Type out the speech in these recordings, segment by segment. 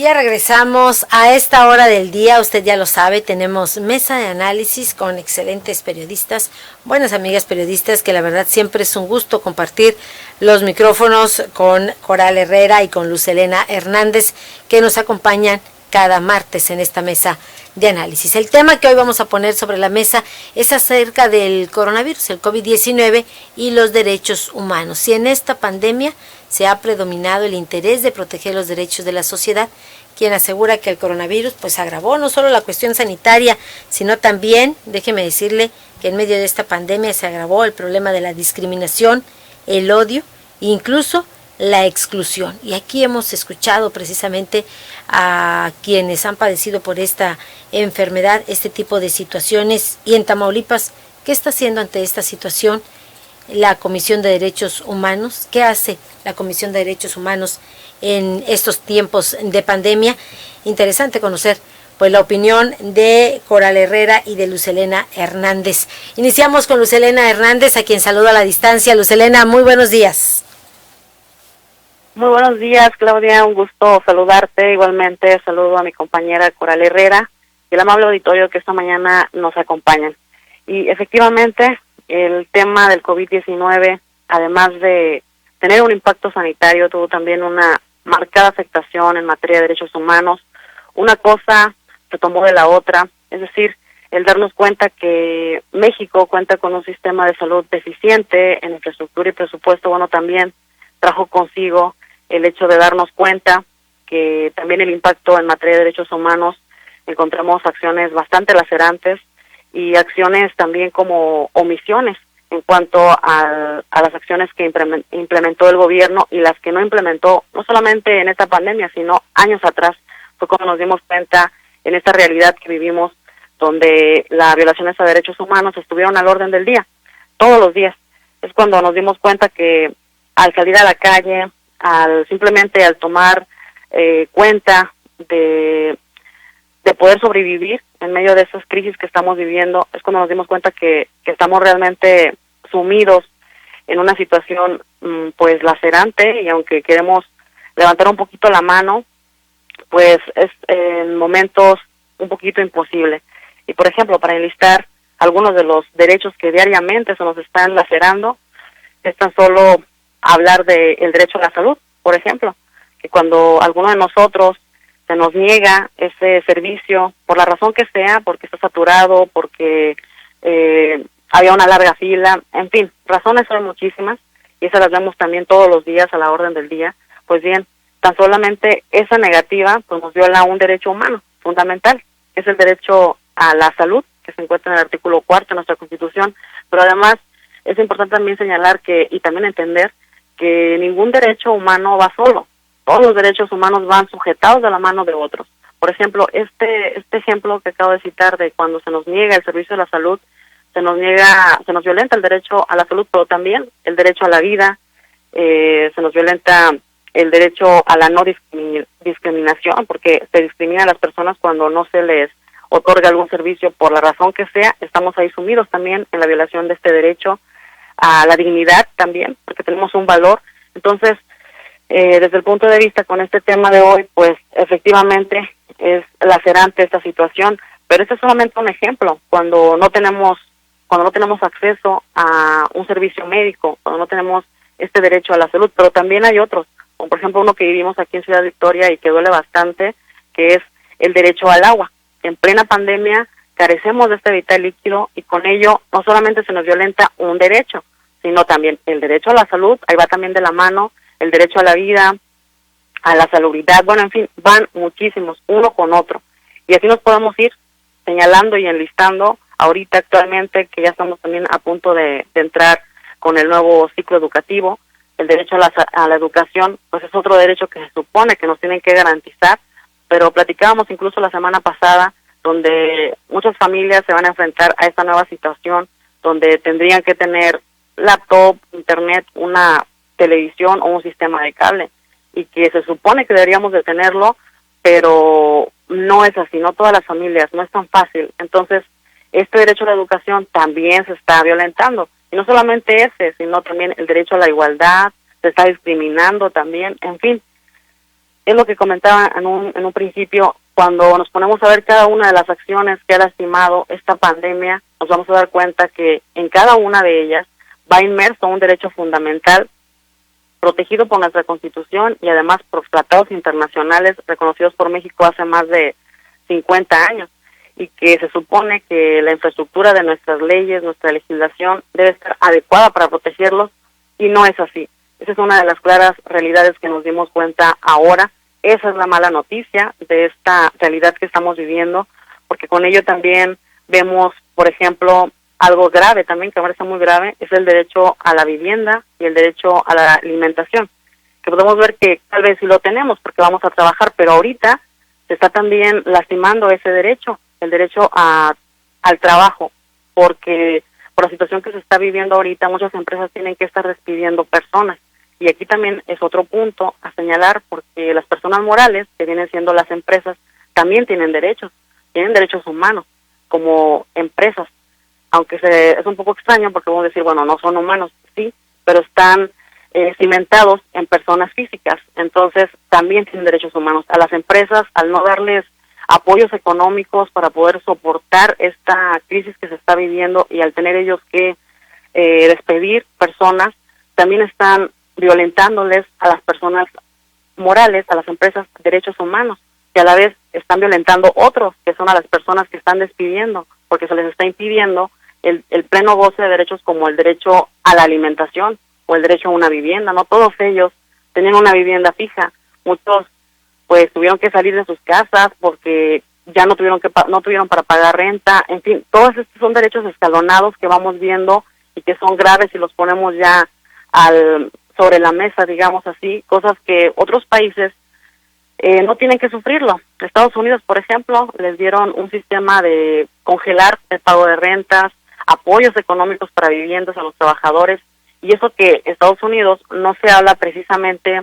Y ya regresamos a esta hora del día, usted ya lo sabe, tenemos mesa de análisis con excelentes periodistas, buenas amigas periodistas, que la verdad siempre es un gusto compartir los micrófonos con Coral Herrera y con Luz Helena Hernández, que nos acompañan cada martes en esta mesa de análisis. El tema que hoy vamos a poner sobre la mesa es acerca del coronavirus, el COVID-19 y los derechos humanos. Si en esta pandemia se ha predominado el interés de proteger los derechos de la sociedad, quien asegura que el coronavirus pues agravó no solo la cuestión sanitaria, sino también, déjeme decirle, que en medio de esta pandemia se agravó el problema de la discriminación, el odio e incluso la exclusión. Y aquí hemos escuchado precisamente a quienes han padecido por esta enfermedad, este tipo de situaciones. Y en Tamaulipas, ¿qué está haciendo ante esta situación la Comisión de Derechos Humanos? ¿Qué hace la Comisión de Derechos Humanos en estos tiempos de pandemia? Interesante conocer pues la opinión de Coral Herrera y de Luz Helena Hernández. Iniciamos con Luz Helena Hernández, a quien saludo a la distancia. Luz Helena, muy buenos días. Muy buenos días, Claudia, un gusto saludarte. Igualmente saludo a mi compañera Coral Herrera y el amable auditorio que esta mañana nos acompañan. Y efectivamente, el tema del COVID-19, además de tener un impacto sanitario, tuvo también una marcada afectación en materia de derechos humanos. Una cosa se tomó de la otra, es decir, el darnos cuenta que México cuenta con un sistema de salud deficiente en infraestructura y presupuesto, bueno, también trajo consigo el hecho de darnos cuenta que también el impacto en materia de derechos humanos, encontramos acciones bastante lacerantes y acciones también como omisiones en cuanto a las acciones que implementó el gobierno y las que no implementó, no solamente en esta pandemia, sino años atrás. Fue cuando nos dimos cuenta en esta realidad que vivimos, donde las violaciones a derechos humanos estuvieron al orden del día, todos los días. Es cuando nos dimos cuenta que al salir a la calle, simplemente al tomar cuenta de poder sobrevivir en medio de esas crisis que estamos viviendo, es cuando nos dimos cuenta que estamos realmente sumidos en una situación pues lacerante, y aunque queremos levantar un poquito la mano, pues es en momentos un poquito imposible. Y por ejemplo, para enlistar algunos de los derechos que diariamente se nos están lacerando, es tan solo hablar del derecho a la salud, por ejemplo, que cuando alguno de nosotros se nos niega ese servicio, por la razón que sea, porque está saturado, porque había una larga fila, en fin, razones son muchísimas, y esas las vemos también todos los días a la orden del día. Pues bien, tan solamente esa negativa pues nos viola un derecho humano fundamental, es el derecho a la salud, que se encuentra en el artículo 4 de nuestra Constitución, pero además es importante también señalar y también entender que ningún derecho humano va solo. Todos los derechos humanos van sujetados de la mano de otros. Por ejemplo, este ejemplo que acabo de citar de cuando se nos niega el servicio de la salud, se nos violenta el derecho a la salud, pero también el derecho a la vida, se nos violenta el derecho a la no discriminación, porque se discrimina a las personas cuando no se les otorga algún servicio por la razón que sea. Estamos ahí sumidos también en la violación de este derecho a la dignidad también, porque tenemos un valor. Entonces, desde el punto de vista con este tema de hoy, pues efectivamente es lacerante esta situación, pero este es solamente un ejemplo. Cuando no tenemos acceso a un servicio médico, cuando no tenemos este derecho a la salud, pero también hay otros, como por ejemplo uno que vivimos aquí en Ciudad Victoria y que duele bastante, que es el derecho al agua. En plena pandemia carecemos de este vital líquido y con ello no solamente se nos violenta un derecho, sino también el derecho a la salud, ahí va también de la mano, el derecho a la vida, a la salubridad, bueno, en fin, van muchísimos, uno con otro. Y así nos podemos ir señalando y enlistando ahorita actualmente, que ya estamos también a punto de entrar con el nuevo ciclo educativo. El derecho a la educación, pues es otro derecho que se supone que nos tienen que garantizar, pero platicábamos incluso la semana pasada, donde muchas familias se van a enfrentar a esta nueva situación, donde tendrían que tener laptop, internet, una televisión o un sistema de cable, y que se supone que deberíamos de tenerlo, pero no es así, no todas las familias, no es tan fácil. Entonces, este derecho a la educación también se está violentando, y no solamente ese, sino también el derecho a la igualdad, se está discriminando también, en fin. es lo que comentaba en un principio. Cuando nos ponemos a ver cada una de las acciones que ha lastimado esta pandemia, nos vamos a dar cuenta que en cada una de ellas va inmerso un derecho fundamental protegido por nuestra Constitución y además por tratados internacionales reconocidos por México hace más de 50 años, y que se supone que la infraestructura de nuestras leyes, nuestra legislación debe estar adecuada para protegerlos, y no es así. Esa es una de las claras realidades que nos dimos cuenta ahora. Esa es la mala noticia de esta realidad que estamos viviendo, porque con ello también vemos, por ejemplo, algo grave también, que me parece muy grave, es el derecho a la vivienda y el derecho a la alimentación, que podemos ver que tal vez sí lo tenemos porque vamos a trabajar, pero ahorita se está también lastimando ese derecho, el derecho al trabajo, porque por la situación que se está viviendo ahorita, muchas empresas tienen que estar despidiendo personas. Y aquí también es otro punto a señalar, porque las personas morales, que vienen siendo las empresas, también tienen derechos humanos como empresas, aunque es un poco extraño porque vamos a decir, bueno, no son humanos, sí, pero están cimentados en personas físicas, entonces también tienen derechos humanos. A las empresas, al no darles apoyos económicos para poder soportar esta crisis que se está viviendo, y al tener ellos que despedir personas, también están violentándoles a las personas morales, a las empresas, derechos humanos, que a la vez están violentando otros, que son a las personas que están despidiendo, porque se les está impidiendo el pleno goce de derechos como el derecho a la alimentación o el derecho a una vivienda. No todos ellos tenían una vivienda fija, muchos pues tuvieron que salir de sus casas porque ya no tuvieron para pagar renta. En fin, todos estos son derechos escalonados que vamos viendo y que son graves si los ponemos ya sobre la mesa, digamos así, cosas que otros países no tienen que sufrirlo. Estados Unidos, por ejemplo, les dieron un sistema de congelar el pago de rentas, apoyos económicos para viviendas a los trabajadores, y eso que Estados Unidos no se habla precisamente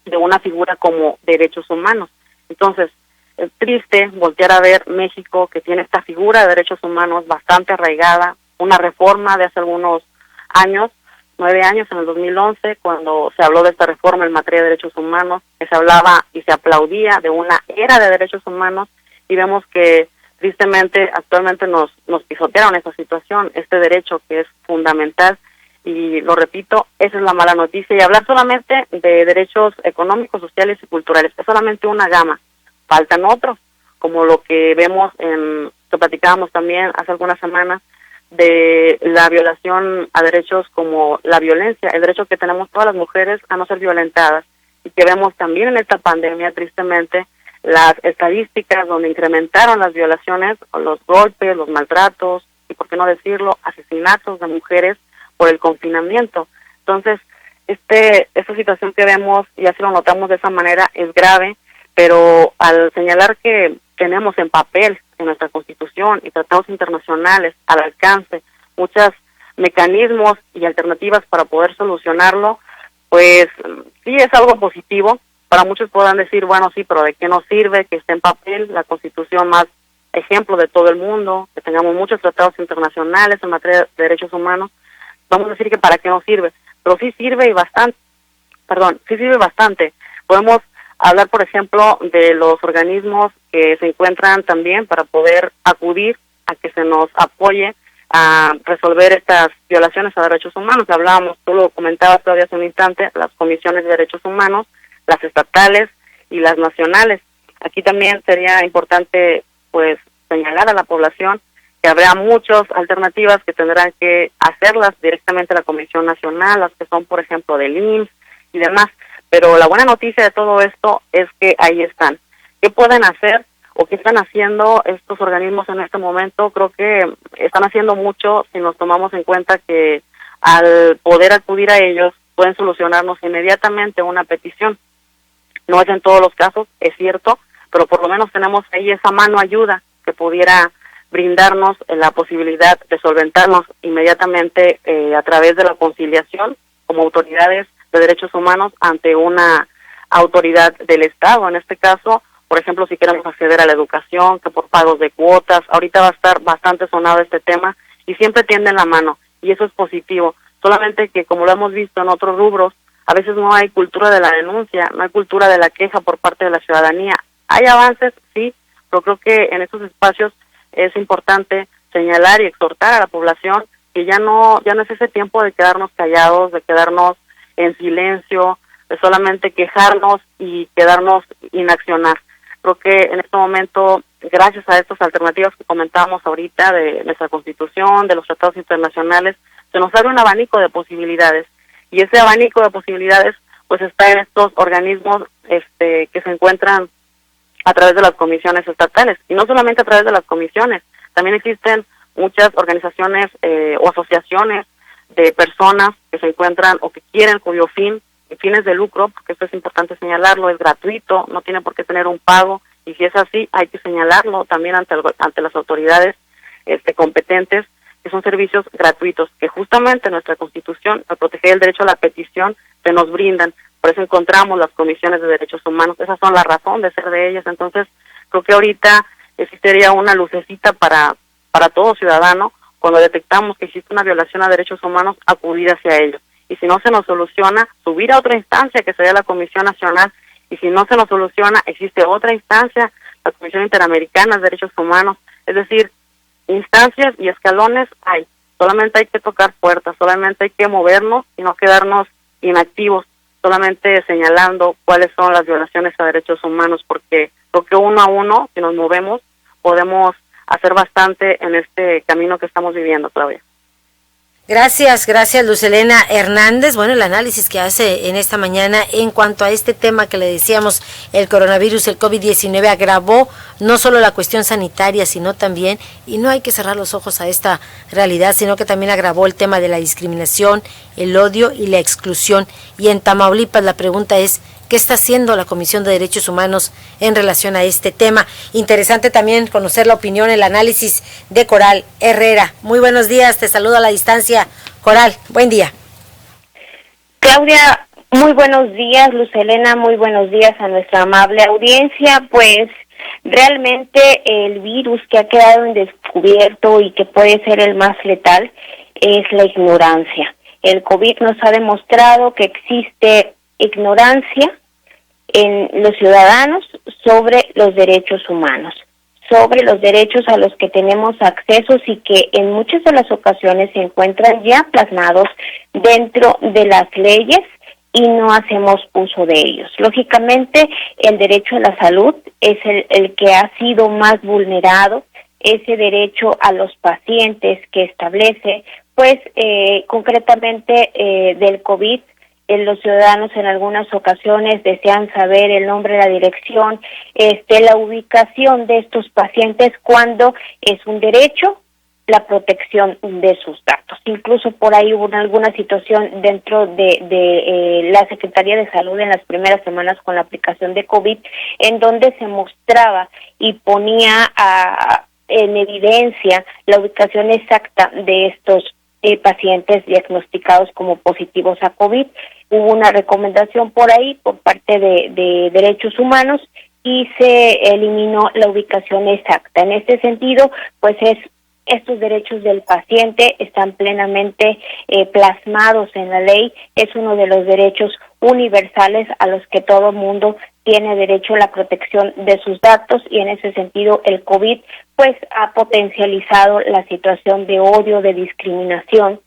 de una figura como derechos humanos. Entonces, es triste voltear a ver México, que tiene esta figura de derechos humanos bastante arraigada, una reforma de hace algunos años, 9 años, en el 2011, cuando se habló de esta reforma en materia de derechos humanos, que se hablaba y se aplaudía de una era de derechos humanos, y vemos que tristemente actualmente nos pisotearon esta situación, este derecho que es fundamental, y lo repito, esa es la mala noticia. Y hablar solamente de derechos económicos, sociales y culturales es solamente una gama, faltan otros, como lo que vemos que platicábamos también hace algunas semanas, de la violación a derechos como la violencia, el derecho que tenemos todas las mujeres a no ser violentadas, y que vemos también en esta pandemia, tristemente, las estadísticas donde incrementaron las violaciones, los golpes, los maltratos, y por qué no decirlo, asesinatos de mujeres por el confinamiento. Entonces, esta situación que vemos, y así lo notamos de esa manera, es grave, pero al señalar que tenemos en papel, en nuestra Constitución y tratados internacionales al alcance, muchos mecanismos y alternativas para poder solucionarlo, pues sí es algo positivo. Para muchos podrán decir, bueno, sí, pero ¿de qué nos sirve que esté en papel la Constitución más ejemplo de todo el mundo, que tengamos muchos tratados internacionales en materia de derechos humanos? Vamos a decir que para qué nos sirve, pero sí sirve bastante. Podemos hablar, por ejemplo, de los organismos que se encuentran también para poder acudir a que se nos apoye a resolver estas violaciones a derechos humanos. Hablábamos, tú lo comentabas todavía hace un instante, las comisiones de derechos humanos, las estatales y las nacionales. Aquí también sería importante, pues, señalar a la población que habrá muchas alternativas que tendrán que hacerlas directamente a la Comisión Nacional, las que son, por ejemplo, del IMSS y demás. Pero la buena noticia de todo esto es que ahí están. ¿Qué pueden hacer o qué están haciendo estos organismos en este momento? Creo que están haciendo mucho si nos tomamos en cuenta que al poder acudir a ellos pueden solucionarnos inmediatamente una petición. No es en todos los casos, es cierto, pero por lo menos tenemos ahí esa mano ayuda que pudiera brindarnos la posibilidad de solventarnos inmediatamente a través de la conciliación como autoridades de derechos humanos ante una autoridad del Estado. En este caso, por ejemplo, si queremos acceder a la educación, que por pagos de cuotas, ahorita va a estar bastante sonado este tema y siempre tienden la mano, y eso es positivo. Solamente que, como lo hemos visto en otros rubros, a veces no hay cultura de la denuncia, no hay cultura de la queja por parte de la ciudadanía. Hay avances, sí, pero creo que en estos espacios es importante señalar y exhortar a la población que ya no es ese tiempo de quedarnos callados, de quedarnos en silencio, de solamente quejarnos y quedarnos inaccionar. Creo que en este momento, gracias a estas alternativas que comentábamos ahorita de nuestra Constitución, de los tratados internacionales, se nos abre un abanico de posibilidades, y ese abanico de posibilidades pues está en estos organismos que se encuentran a través de las comisiones estatales, y no solamente a través de las comisiones, también existen muchas organizaciones o asociaciones de personas que se encuentran o que quieren, cuyo fines de lucro, porque esto es importante señalarlo, es gratuito, no tiene por qué tener un pago, y si es así, hay que señalarlo también ante las autoridades competentes, que son servicios gratuitos, que justamente nuestra Constitución, al proteger el derecho a la petición, se nos brindan. Por eso encontramos las comisiones de derechos humanos, esas son la razón de ser de ellas. Entonces, creo que ahorita existiría una lucecita para todo ciudadano, cuando detectamos que existe una violación a derechos humanos, acudir hacia ellos. Y si no se nos soluciona, subir a otra instancia, que sería la Comisión Nacional, y si no se nos soluciona, existe otra instancia, la Comisión Interamericana de Derechos Humanos. Es decir, instancias y escalones hay, solamente hay que tocar puertas, solamente hay que movernos y no quedarnos inactivos, solamente señalando cuáles son las violaciones a derechos humanos, porque creo que uno a uno, si nos movemos, podemos hacer bastante en este camino que estamos viviendo todavía. Gracias Luz Helena Hernández. Bueno, el análisis que hace en esta mañana en cuanto a este tema que le decíamos, el coronavirus, el COVID-19 agravó no solo la cuestión sanitaria, sino también, y no hay que cerrar los ojos a esta realidad, sino que también agravó el tema de la discriminación, el odio y la exclusión. Y en Tamaulipas la pregunta es, ¿qué está haciendo la Comisión de Derechos Humanos en relación a este tema? Interesante también conocer la opinión, el análisis de Coral Herrera. Muy buenos días, te saludo a la distancia. Coral, buen día. Claudia, muy buenos días. Luz Helena, muy buenos días a nuestra amable audiencia. Pues realmente el virus que ha quedado en descubierto y que puede ser el más letal es la ignorancia. El COVID nos ha demostrado que existe ignorancia en los ciudadanos sobre los derechos humanos, sobre los derechos a los que tenemos accesos y que en muchas de las ocasiones se encuentran ya plasmados dentro de las leyes y no hacemos uso de ellos. Lógicamente, el derecho a la salud es el que ha sido más vulnerado, ese derecho a los pacientes que establece, pues concretamente del COVID. Los ciudadanos en algunas ocasiones desean saber el nombre, la dirección, la ubicación de estos pacientes, cuando es un derecho la protección de sus datos. Incluso por ahí hubo alguna situación dentro de la Secretaría de Salud en las primeras semanas con la aplicación de COVID, en donde se mostraba y ponía en evidencia la ubicación exacta de estos pacientes diagnosticados como positivos a COVID. Hubo una recomendación por ahí por parte de Derechos Humanos y se eliminó la ubicación exacta. En este sentido, pues estos derechos del paciente están plenamente plasmados en la ley. Es uno de los derechos universales a los que todo mundo tiene derecho a la protección de sus datos, y en ese sentido el COVID pues ha potencializado la situación de odio, de discriminación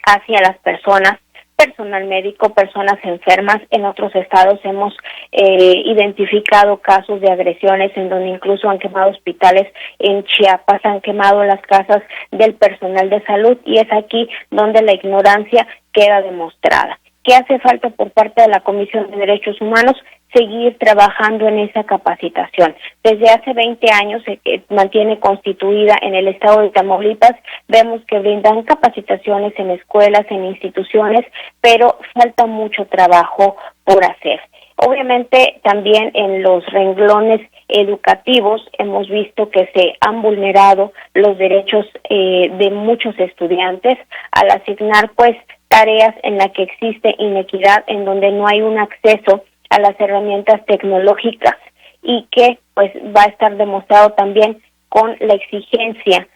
hacia las personas, personal médico, personas enfermas. En otros estados hemos identificado casos de agresiones en donde incluso han quemado hospitales. En Chiapas han quemado las casas del personal de salud, y es aquí donde la ignorancia queda demostrada. ¿Qué hace falta por parte de la Comisión de Derechos Humanos? Seguir trabajando en esa capacitación. Desde hace 20 años se mantiene constituida en el estado de Tamaulipas. Vemos que brindan capacitaciones en escuelas, en instituciones, pero falta mucho trabajo por hacer. Obviamente también en los renglones educativos hemos visto que se han vulnerado los derechos de muchos estudiantes al asignar pues tareas en las que existe inequidad, en donde no hay un acceso a las herramientas tecnológicas, y que pues va a estar demostrado también con la exigencia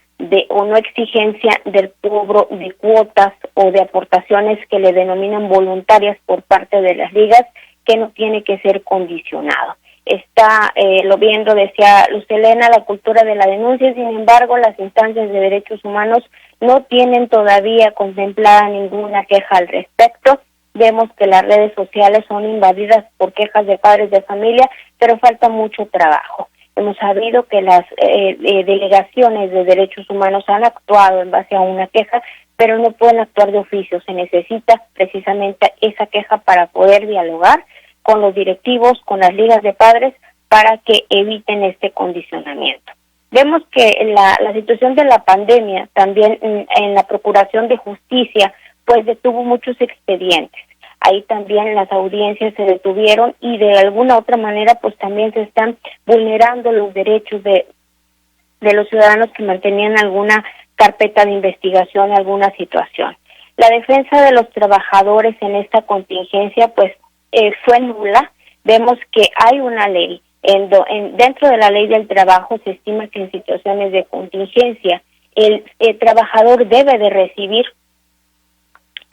o no exigencia del cobro de cuotas o de aportaciones que le denominan voluntarias por parte de las ligas, que no tiene que ser condicionado. Está, lo viendo, decía Luz Helena, la cultura de la denuncia. Sin embargo, las instancias de derechos humanos no tienen todavía contemplada ninguna queja al respecto. Vemos que las redes sociales son invadidas por quejas de padres de familia, pero falta mucho trabajo. Hemos sabido que las delegaciones de derechos humanos han actuado en base a una queja, pero no pueden actuar de oficio. Se necesita precisamente esa queja para poder dialogar con los directivos, con las ligas de padres, para que eviten este condicionamiento. Vemos que la situación de la pandemia también en la Procuración de Justicia pues detuvo muchos expedientes. Ahí también las audiencias se detuvieron y de alguna otra manera pues también se están vulnerando los derechos de los ciudadanos que mantenían alguna carpeta de investigación, alguna situación. La defensa de los trabajadores en esta contingencia pues fue nula. Vemos que hay una ley, dentro de la ley del trabajo se estima que en situaciones de contingencia el trabajador debe de recibir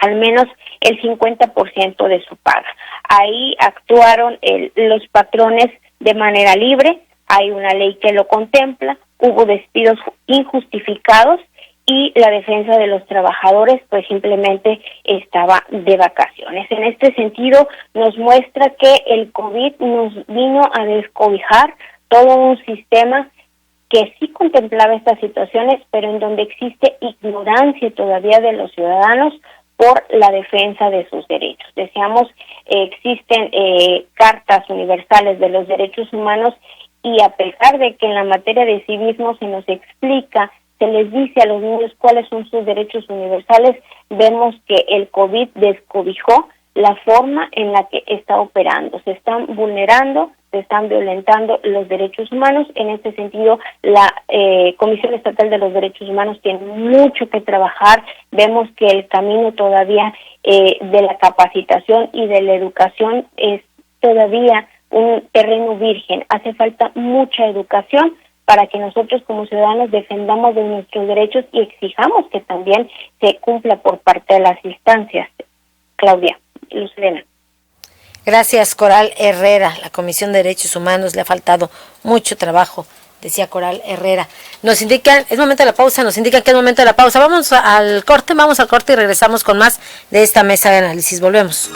al menos el 50% de su paga. Ahí actuaron los patrones de manera libre, hay una ley que lo contempla, hubo despidos injustificados y la defensa de los trabajadores pues simplemente estaba de vacaciones. En este sentido nos muestra que el COVID nos vino a descobijar todo un sistema que sí contemplaba estas situaciones, pero en donde existe ignorancia todavía de los ciudadanos por la defensa de sus derechos. Decíamos, existen cartas universales de los derechos humanos y a pesar de que en la materia de civismo se nos explica, se les dice a los niños cuáles son sus derechos universales, vemos que el COVID descobijó la forma en la que está operando. Se están vulnerando, se están violentando los derechos humanos. En este sentido, la Comisión Estatal de los Derechos Humanos tiene mucho que trabajar. Vemos que el camino todavía de la capacitación y de la educación es todavía un terreno virgen. Hace falta mucha educación para que nosotros como ciudadanos defendamos de nuestros derechos y exijamos que también se cumpla por parte de las instancias. Claudia, Luz Helena. Gracias, Coral Herrera. La Comisión de Derechos Humanos le ha faltado mucho trabajo, decía Coral Herrera. Nos indican, es momento de la pausa, nos indican que es momento de la pausa. Vamos al corte y regresamos con más de esta mesa de análisis. Volvemos.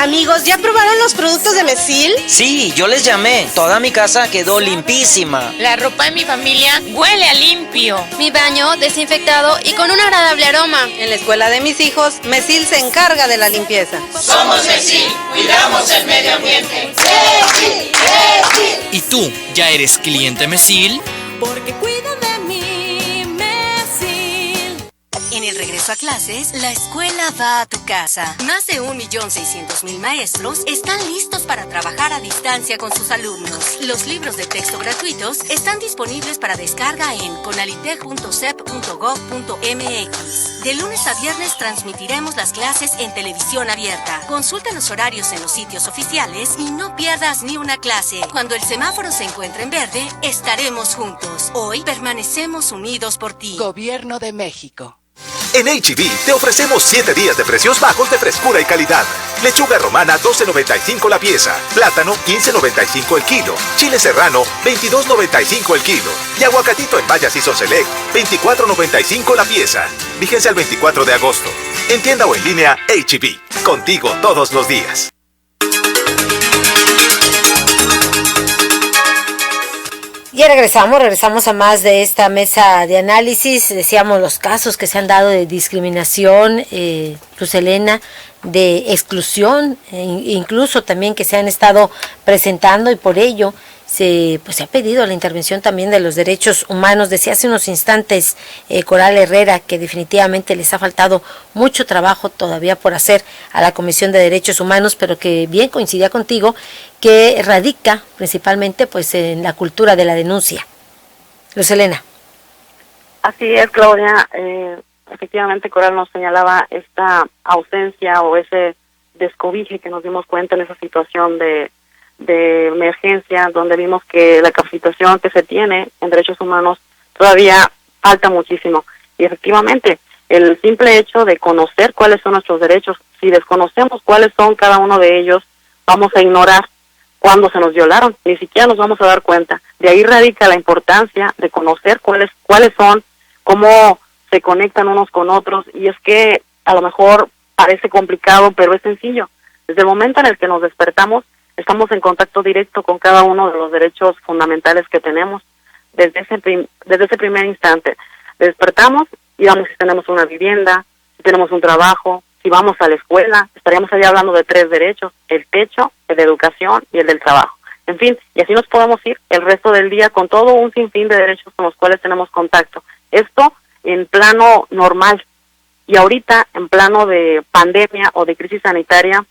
Amigos, ¿ya probaron los productos de Mesil? Sí, yo les llamé. Toda mi casa quedó limpísima. La ropa de mi familia huele a limpio. Mi baño desinfectado y con un agradable aroma. En la escuela de mis hijos, Mesil se encarga de la limpieza. Somos Mesil, cuidamos el medio ambiente. ¡Mesil! ¡Mesil! ¿Y tú, ya eres cliente Mesil? Porque cuida de mí, Mesil. En el regreso a clases, la escuela va a tu casa. Más de 1.600.000 maestros están listos para trabajar a distancia con sus alumnos. Los libros de texto gratuitos están disponibles para descarga en conalitec.cep.gov.mx. De lunes a viernes transmitiremos las clases en televisión abierta. Consulta los horarios en los sitios oficiales y no pierdas ni una clase. Cuando el semáforo se encuentre en verde, estaremos juntos. Hoy permanecemos unidos por ti. Gobierno de México. En H-E-B te ofrecemos 7 días de precios bajos de frescura y calidad. Lechuga romana 12.95 la pieza, plátano 15.95 el kilo, chile serrano 22.95 el kilo y aguacatito en Maya Season Select 24.95 la pieza. Fíjense al 24 de agosto. En tienda o en línea, H-E-B. Contigo todos los días. Ya regresamos a más de esta mesa de análisis. Decíamos los casos que se han dado de discriminación, Luz Helena, de exclusión, incluso también que se han estado presentando y por ello se ha pedido la intervención también de los derechos humanos. Decía hace unos instantes Coral Herrera que definitivamente les ha faltado mucho trabajo todavía por hacer a la Comisión de Derechos Humanos, pero que bien coincidía contigo que radica principalmente pues en la cultura de la denuncia. Luz Helena. Así es, Claudia. Efectivamente, Coral nos señalaba esta ausencia o ese descobije, que nos dimos cuenta en esa situación de emergencia, donde vimos que la capacitación que se tiene en derechos humanos todavía falta muchísimo. Y efectivamente, el simple hecho de conocer cuáles son nuestros derechos, si desconocemos cuáles son cada uno de ellos, vamos a ignorar cuándo se nos violaron, ni siquiera nos vamos a dar cuenta. De ahí radica la importancia de conocer cuáles son, cómo se conectan unos con otros, y es que a lo mejor parece complicado, pero es sencillo. Desde el momento en el que nos despertamos, estamos en contacto directo con cada uno de los derechos fundamentales que tenemos. Desde ese primer instante, despertamos y vamos si tenemos una vivienda, si tenemos un trabajo, si vamos a la escuela, estaríamos allá hablando de 3 derechos: el techo, el de educación y el del trabajo. En fin, y así nos podemos ir el resto del día con todo un sinfín de derechos con los cuales tenemos contacto. Esto en plano normal. Y ahorita, en plano de pandemia o de crisis sanitaria,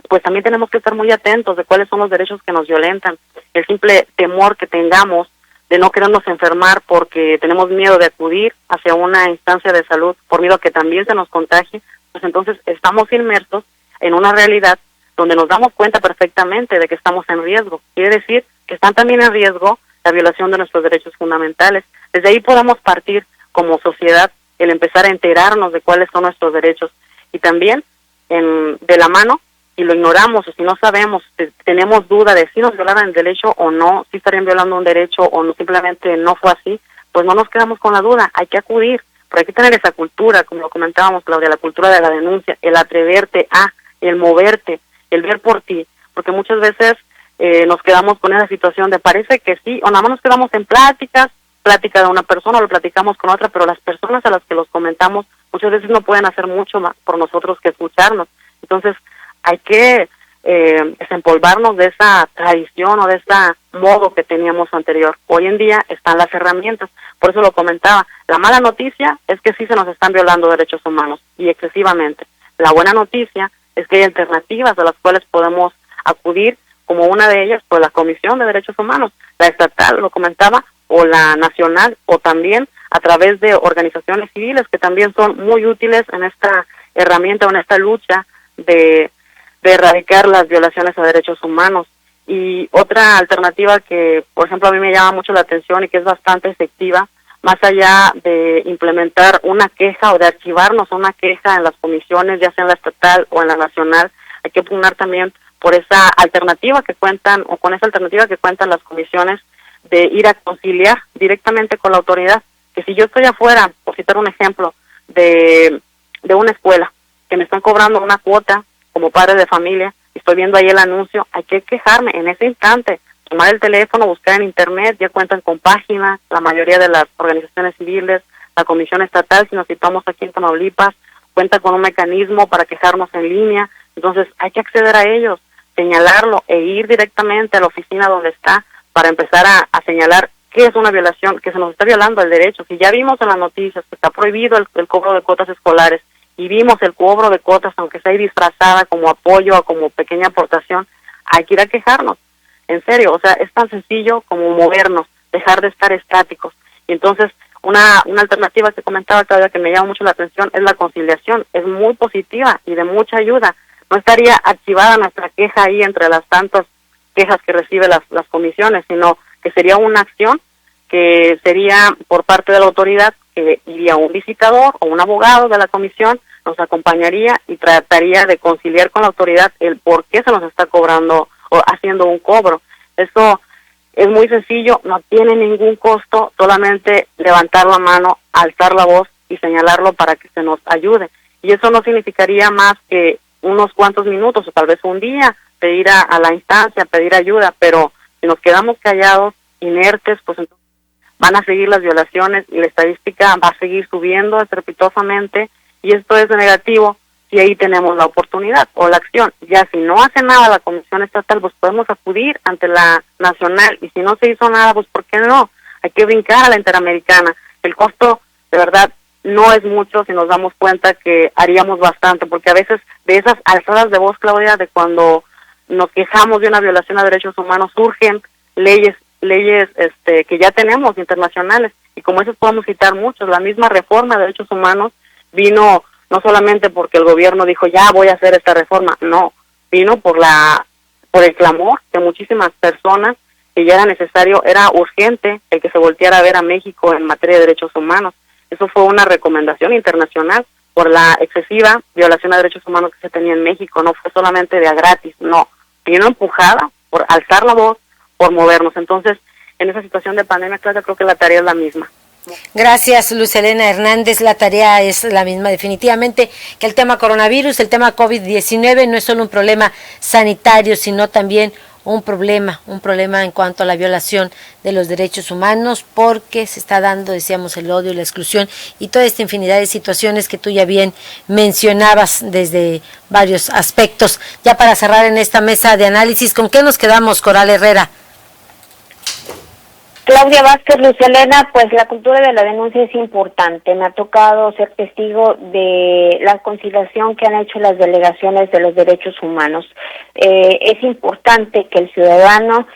pues también tenemos que estar muy atentos de cuáles son los derechos que nos violentan. El simple temor que tengamos de no querernos enfermar porque tenemos miedo de acudir hacia una instancia de salud, por miedo a que también se nos contagie, pues entonces estamos inmersos en una realidad donde nos damos cuenta perfectamente de que estamos en riesgo. Quiere decir que están también en riesgo la violación de nuestros derechos fundamentales. Desde ahí podemos partir como sociedad el empezar a enterarnos de cuáles son nuestros derechos, y también de la mano, si lo ignoramos o si no sabemos, si tenemos duda de si nos violaron el derecho o no, si estarían violando un derecho o no, simplemente no fue así, pues no nos quedamos con la duda, hay que acudir, pero hay que tener esa cultura, como lo comentábamos, Claudia, la cultura de la denuncia, el atreverte a, el moverte, el ver por ti, porque muchas veces nos quedamos con esa situación de parece que sí, o nada más nos quedamos en plática de una persona, o lo platicamos con otra, pero las personas a las que los comentamos muchas veces no pueden hacer mucho más por nosotros que escucharnos. Entonces hay que desempolvarnos de esa tradición o de ese modo que teníamos anterior. Hoy en día están las herramientas, por eso lo comentaba. La mala noticia es que sí se nos están violando derechos humanos, y excesivamente. La buena noticia es que hay alternativas a las cuales podemos acudir, como una de ellas, pues la Comisión de Derechos Humanos, la estatal, lo comentaba, o la nacional, o también a través de organizaciones civiles que también son muy útiles en esta herramienta o en esta lucha de erradicar las violaciones a derechos humanos. Y otra alternativa que, por ejemplo, a mí me llama mucho la atención y que es bastante efectiva, más allá de implementar una queja o de archivarnos una queja en las comisiones, ya sea en la estatal o en la nacional, hay que pugnar también por esa alternativa que cuentan, o con esa alternativa que cuentan las comisiones, de ir a conciliar directamente con la autoridad. Que si yo estoy afuera, por citar un ejemplo, de una escuela, que me están cobrando una cuota como padre de familia, y estoy viendo ahí el anuncio, hay que quejarme en ese instante, tomar el teléfono, buscar en internet, ya cuentan con páginas, la mayoría de las organizaciones civiles, la Comisión Estatal, si nos citamos aquí en Tamaulipas, cuenta con un mecanismo para quejarnos en línea. Entonces hay que acceder a ellos, señalarlo e ir directamente a la oficina donde está para empezar a señalar qué es una violación, que se nos está violando el derecho. Si ya vimos en las noticias que está prohibido el cobro de cuotas escolares, y vimos el cobro de cuotas, aunque sea disfrazada como apoyo o como pequeña aportación, hay que ir a quejarnos. En serio, o sea, es tan sencillo como movernos, dejar de estar estáticos. Y entonces, una alternativa que comentaba Claudia, que me llama mucho la atención, es la conciliación. Es muy positiva y de mucha ayuda. No estaría archivada nuestra queja ahí entre las tantas quejas que recibe las comisiones, sino que sería una acción que sería por parte de la autoridad, que iría un visitador o un abogado de la comisión, nos acompañaría y trataría de conciliar con la autoridad el por qué se nos está cobrando o haciendo un cobro. Eso es muy sencillo, no tiene ningún costo, solamente levantar la mano, alzar la voz y señalarlo para que se nos ayude. Y eso no significaría más que unos cuantos minutos o tal vez un día, pedir a la instancia, pedir ayuda, pero si nos quedamos callados, inertes, pues entonces van a seguir las violaciones y la estadística va a seguir subiendo estrepitosamente, y esto es negativo si ahí tenemos la oportunidad o la acción. Ya si no hace nada la Comisión Estatal, pues podemos acudir ante la nacional, y si no se hizo nada, pues ¿por qué no? Hay que brincar a la interamericana. El costo, de verdad, no es mucho si nos damos cuenta que haríamos bastante, porque a veces de esas alzadas de voz, Claudia, de cuando nos quejamos de una violación a derechos humanos, surgen leyes que ya tenemos internacionales, y como esas podemos citar muchos. La misma reforma de derechos humanos vino no solamente porque el gobierno dijo ya voy a hacer esta reforma, no, vino por el clamor de muchísimas personas que ya era necesario, era urgente el que se volteara a ver a México en materia de derechos humanos. Eso fue una recomendación internacional por la excesiva violación a derechos humanos que se tenía en México, no fue solamente de a gratis, no, vino empujada por alzar la voz, por movernos. Entonces, en esa situación de pandemia, claro, creo que la tarea es la misma. Gracias, Luz Helena Hernández. La tarea es la misma, definitivamente, que el tema coronavirus, el tema COVID-19 no es solo un problema sanitario, sino también un problema en cuanto a la violación de los derechos humanos, porque se está dando, decíamos, el odio, la exclusión y toda esta infinidad de situaciones que tú ya bien mencionabas desde varios aspectos. Ya para cerrar en esta mesa de análisis, ¿con qué nos quedamos, Coral Herrera? Claudia Vázquez, Luz Helena, pues la cultura de la denuncia es importante. Me ha tocado ser testigo de la conciliación que han hecho las delegaciones de los derechos humanos. Es importante que el ciudadano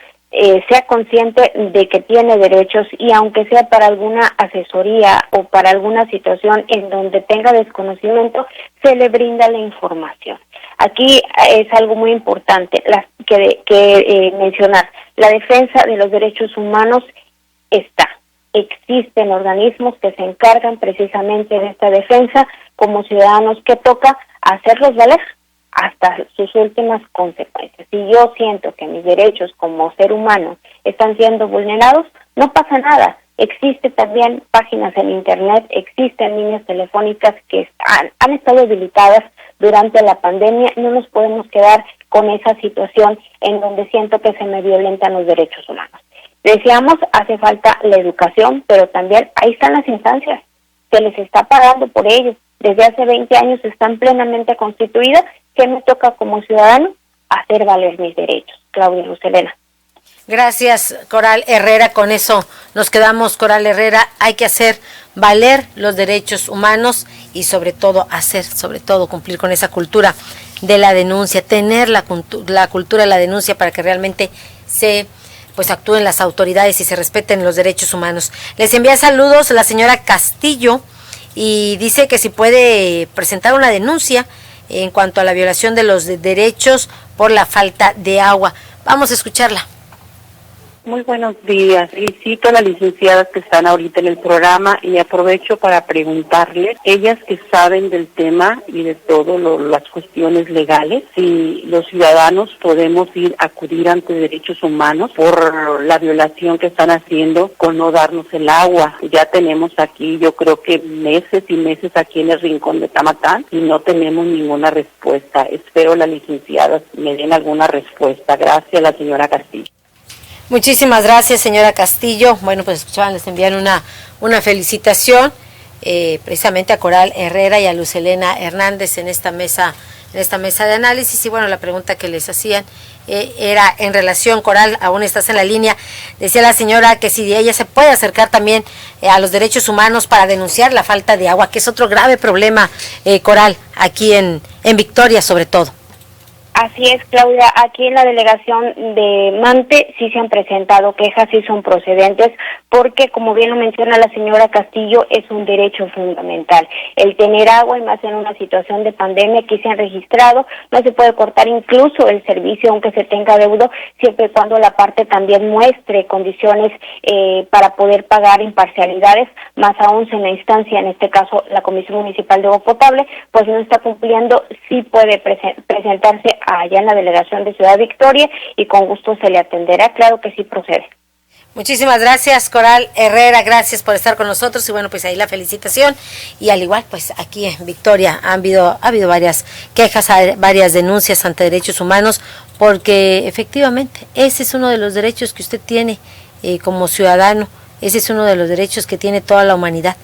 sea consciente de que tiene derechos y aunque sea para alguna asesoría o para alguna situación en donde tenga desconocimiento, se le brinda la información. Aquí es algo muy importante que mencionar. La defensa de los derechos humanos existen organismos que se encargan precisamente de esta defensa, como ciudadanos que toca hacerlos valer hasta sus últimas consecuencias. Si yo siento que mis derechos como ser humano están siendo vulnerados, no pasa nada. Existen también páginas en internet, existen líneas telefónicas que han estado habilitadas durante la pandemia. No nos podemos quedar con esa situación en donde siento que se me violentan los derechos humanos. Decíamos, hace falta la educación, pero también ahí están las instancias, se les está pagando por ello. Desde hace 20 años están plenamente constituidas. ¿Qué me toca como ciudadano? Hacer valer mis derechos. Claudia, Luz Helena. Gracias, Coral Herrera. Con eso nos quedamos, Coral Herrera. Hay que hacer valer los derechos humanos y sobre todo cumplir con esa cultura de la denuncia, tener la cultura de la denuncia para que realmente actúen las autoridades y se respeten los derechos humanos. Les envía saludos la señora Castillo y dice que si puede presentar una denuncia en cuanto a la violación de los derechos por la falta de agua. Vamos a escucharla. Muy buenos días. Felicito a las licenciadas que están ahorita en el programa y aprovecho para preguntarles, ellas que saben del tema y de todo las cuestiones legales, si los ciudadanos podemos acudir ante derechos humanos por la violación que están haciendo con no darnos el agua. Ya tenemos aquí, yo creo que meses y meses aquí en el rincón de Tamatán y no tenemos ninguna respuesta. Espero las licenciadas me den alguna respuesta. Gracias, la señora Castillo. Muchísimas gracias, señora Castillo. Bueno, pues escuchaban, les envían una felicitación precisamente a Coral Herrera y a Luz Helena Hernández en esta mesa de análisis. Y bueno, la pregunta que les hacían era en relación, Coral, aún estás en la línea, decía la señora que si ella se puede acercar también a los derechos humanos para denunciar la falta de agua, que es otro grave problema, Coral, aquí en Victoria sobre todo. Así es, Claudia. Aquí en la delegación de Mante sí se han presentado quejas, sí son procedentes, porque como bien lo menciona la señora Castillo, es un derecho fundamental. El tener agua, y más en una situación de pandemia, aquí se han registrado, no se puede cortar incluso el servicio aunque se tenga deuda, siempre y cuando la parte también muestre condiciones para poder pagar imparcialidades, más aún si en la instancia, en este caso la Comisión Municipal de Agua Potable, pues no está cumpliendo, sí puede presentarse allá en la delegación de Ciudad Victoria y con gusto se le atenderá, claro que sí procede. Muchísimas gracias, Coral Herrera, gracias por estar con nosotros y bueno, pues ahí la felicitación y al igual, pues aquí en Victoria ha habido varias quejas, varias denuncias ante derechos humanos porque efectivamente ese es uno de los derechos que usted tiene como ciudadano, ese es uno de los derechos que tiene toda la humanidad,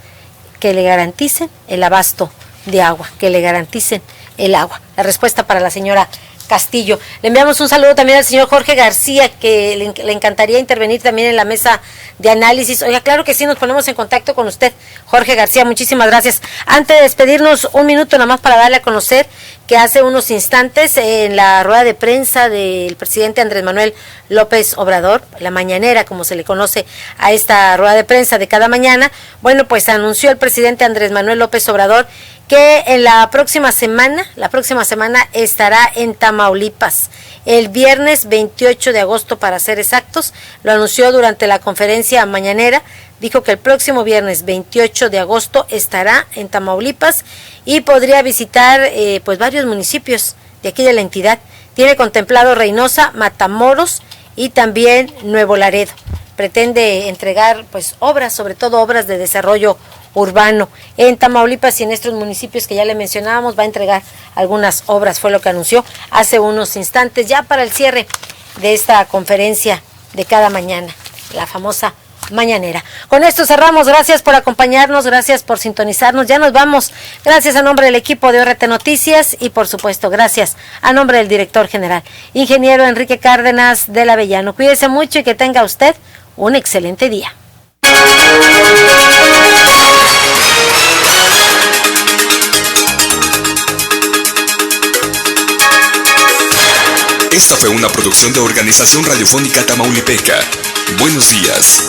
que le garanticen el abasto de agua, que le garanticen el agua. La respuesta para la señora Castillo. Le enviamos un saludo también al señor Jorge García, que le encantaría intervenir también en la mesa de análisis. Oiga, claro que sí, nos ponemos en contacto con usted, Jorge García, muchísimas gracias. Antes de despedirnos, un minuto nada más para darle a conocer que hace unos instantes en la rueda de prensa del presidente Andrés Manuel López Obrador, la mañanera, como se le conoce a esta rueda de prensa de cada mañana, bueno, pues anunció el presidente Andrés Manuel López Obrador que en la próxima semana estará en Tamaulipas. El viernes 28 de agosto, para ser exactos, lo anunció durante la conferencia mañanera. Dijo que el próximo viernes 28 de agosto estará en Tamaulipas y podría visitar pues varios municipios de aquí de la entidad. Tiene contemplado Reynosa, Matamoros y también Nuevo Laredo. Pretende entregar pues obras, sobre todo obras de desarrollo urbano en Tamaulipas y en estos municipios que ya le mencionábamos. Va a entregar algunas obras, fue lo que anunció hace unos instantes, ya para el cierre de esta conferencia de cada mañana, la famosa mañanera. Con esto cerramos. Gracias por acompañarnos, gracias por sintonizarnos. Ya nos vamos. Gracias a nombre del equipo de ORT Noticias y por supuesto gracias a nombre del director general, ingeniero Enrique Cárdenas del Avellano. Cuídese mucho y que tenga usted un excelente día. Esta fue una producción de Organización Radiofónica Tamaulipeca. Buenos días.